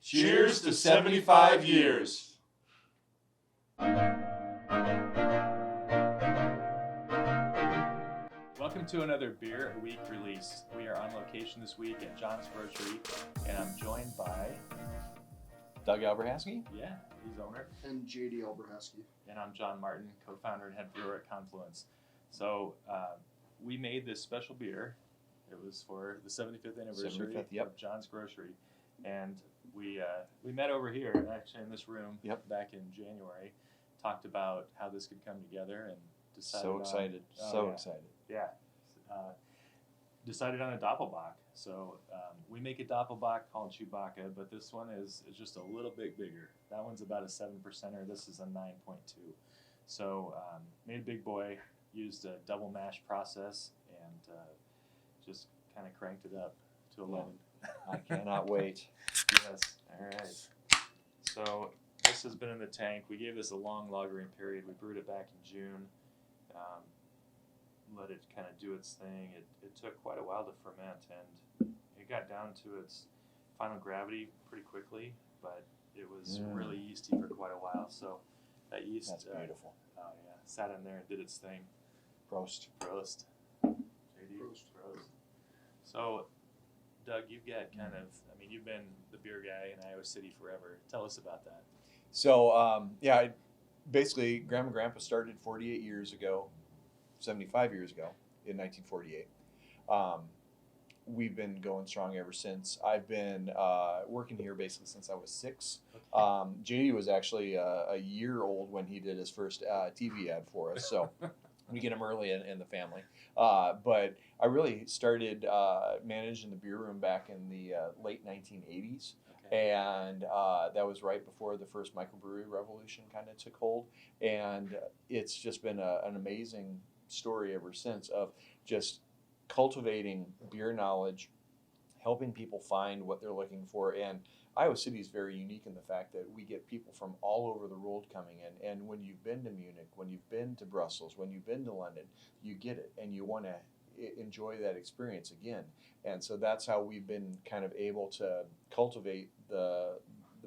Cheers to 75 years. Welcome to another Beer a Week release. We are on location this week at John's Grocery, and I'm joined by Doug Alberhasky? Yeah, he's owner. And JD Alberhasky. And I'm John Martin, co-founder and head brewer at Confluence. So we made this special beer. It was for the 75th anniversary 75th, yep. of John's Grocery. And we met over here, actually in this room, Yep. back in January, talked about how this could come together and decided So excited. Excited. Yeah. Decided on a doppelbock. So we make a doppelbock called Chewbacca, but this one is just a little bit bigger. That one's about a 7%er. This is a 9.2. So made a big boy, used a double mash process, and just kind of cranked it up to 11. I cannot wait. Yes. All right. So this has been in the tank. We gave this a long lagering period. We brewed it back in June. Let it kind of do its thing. It took quite a while to ferment, and it got down to its final gravity pretty quickly, but it was really yeasty for quite a while. So that yeast, That's beautiful. Sat in there and did its thing. Prost. Prost. JD. Prost. So, Doug, you've got you've been the beer guy in Iowa City forever. Tell us about that. So, basically, Grandma and Grandpa started 48 years ago, 75 years ago, in 1948. We've been going strong ever since. I've been working here basically since I was 6. Okay. JD was actually a year old when he did his first TV ad for us, so we get him early in the family. But I really started managing the beer room back in the late 1980s. Okay. And that was right before the first microbrewery revolution kind of took hold. And it's just been an amazing story ever since of just cultivating beer knowledge, helping people find what they're looking for. And Iowa City is very unique in the fact that we get people from all over the world coming in. And when you've been to Munich, when you've been to Brussels, when you've been to London, you get it and you want to enjoy that experience again. And so that's how we've been kind of able to cultivate the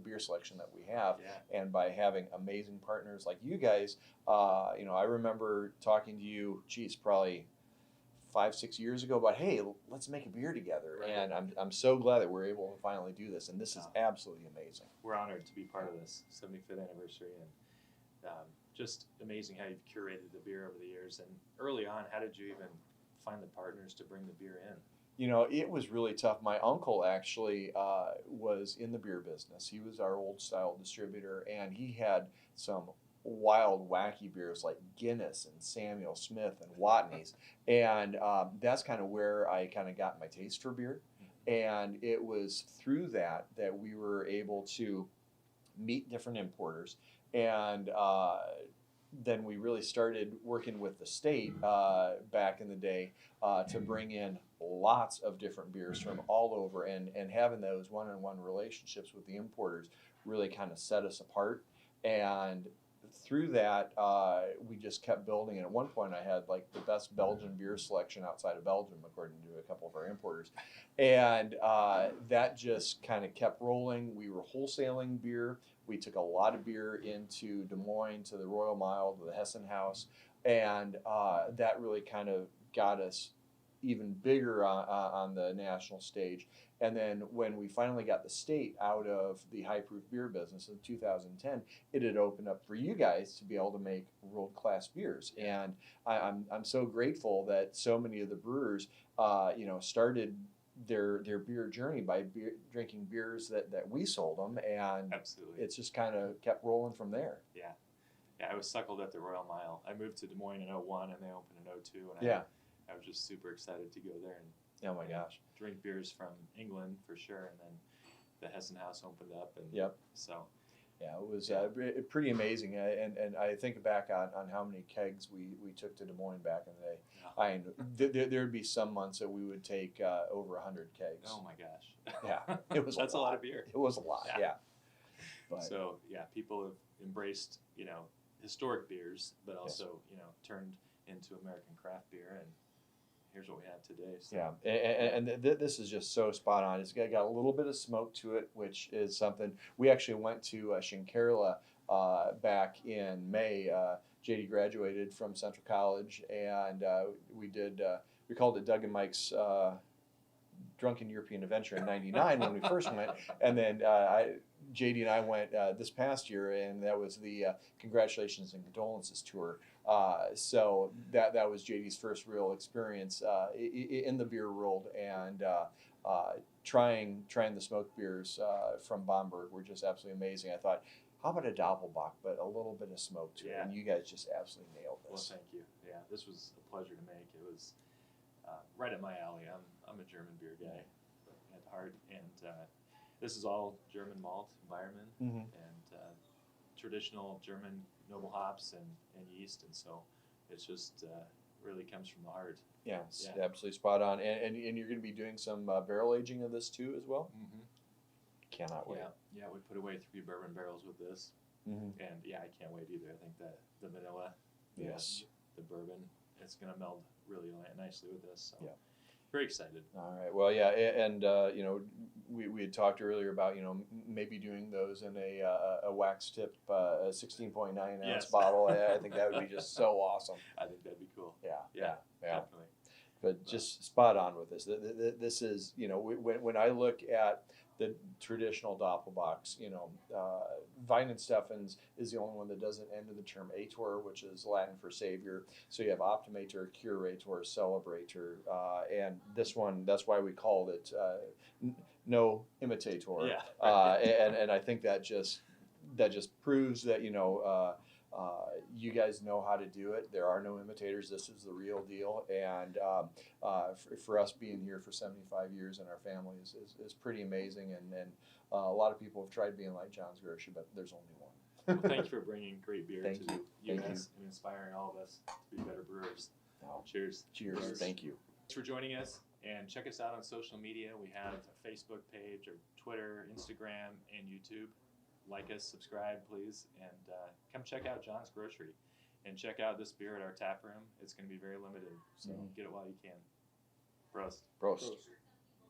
beer selection that we have. Yeah. And by having amazing partners like you guys, I remember talking to you, probably 5-6 years ago about, hey, let's make a beer together. Right. And I'm so glad that we're able to finally do this. And this is absolutely amazing. We're honored to be part of this 75th anniversary, and just amazing how you've curated the beer over the years. And early on, how did you even find the partners to bring the beer in? It was really tough. My uncle actually was in the beer business. He was our old style distributor, and he had some wild, wacky beers like Guinness and Samuel Smith and Watney's. And that's kind of where I kind of got my taste for beer. And it was through that we were able to meet different importers. And then we really started working with the state back in the day to bring in lots of different beers from all over, and having those one-on-one relationships with the importers really kind of set us apart. And through that, we just kept building. And at one point, I had like the best Belgian beer selection outside of Belgium, according to a couple of our importers. And that just kind of kept rolling. We were wholesaling beer. We took a lot of beer into Des Moines, to the Royal Mile, to the Hessen House. And that really kind of got us even bigger on the national stage. And then when we finally got the state out of the high proof beer business in 2010, it had opened up for you guys to be able to make world-class beers. And I'm so grateful that so many of the brewers started their beer journey by drinking beers that we sold them, and Absolutely. it's just kind of kept rolling from there. Yeah, I was suckled at the Royal Mile. I moved to Des Moines in 2001, and they opened in 2002, and I was just super excited to go there and Oh my gosh. drink beers from England for sure, and then the Hessen House opened up, and so Yeah, it was pretty amazing, and I think back on how many kegs we took to Des Moines back in the day. There'd be some months that we would take over 100 kegs. Oh my gosh. Yeah, it was. That's a lot of beer. It was a lot. Yeah. But, So people have embraced historic beers, but also turned into American craft beer, and here's what we have today. So. Yeah, and this is just so spot on. It's got a little bit of smoke to it, which is something. We actually went to Shinkarla back in May. JD graduated from Central College, and we called it Doug and Mike's Drunken European Adventure in '99 when we first went, and then JD and I went this past year, and that was the Congratulations and Condolences tour. So that was JD's first real experience in the beer world, and trying the smoked beers from Bamberg were just absolutely amazing. I thought, how about a doppelbock, but a little bit of smoke to it, and you guys just absolutely nailed this. Well, thank you. Yeah, this was a pleasure to make. It was right up my alley. I'm a German beer guy at heart, and this is all German malt environment and traditional German noble hops and yeast, and so it's just really comes from the heart. Yeah, it's absolutely spot on. And you're going to be doing some barrel aging of this too as well? Mm-hmm. Cannot wait. Yeah, we put away 3 bourbon barrels with this, and I can't wait either. I think that the vanilla, the bourbon, it's going to meld really nicely with this. So. Yeah. Very excited. All right. Well, yeah, and you know, we had talked earlier about, you know, maybe doing those in a wax tip 16.9 ounce bottle. I think that would be just so awesome. I think that'd be cool. Yeah. Definitely. But just spot on with this. This is, you know, when I look at the traditional doppelbocks, you know, Weihenstephan's is the only one that doesn't end in the term ator, which is Latin for savior. So you have optimator, curator, celebrator, and this one, that's why we called it no imitator. And I think that just proves that, you know, you guys know how to do it. There are no imitators. This is the real deal. And for us being here for 75 years in our family is pretty amazing. And a lot of people have tried being like John's Grocery, but there's only one. Well, thank you for bringing great beer to you guys and inspiring all of us to be better brewers. Cheers. Cheers. Thank you. Thanks for joining us, and check us out on social media. We have a Facebook page, or Twitter, Instagram, and YouTube. Like us, subscribe, please, and come check out John's Grocery, and check out this beer at our tap room. It's going to be very limited, so get it while you can. Prost. Prost.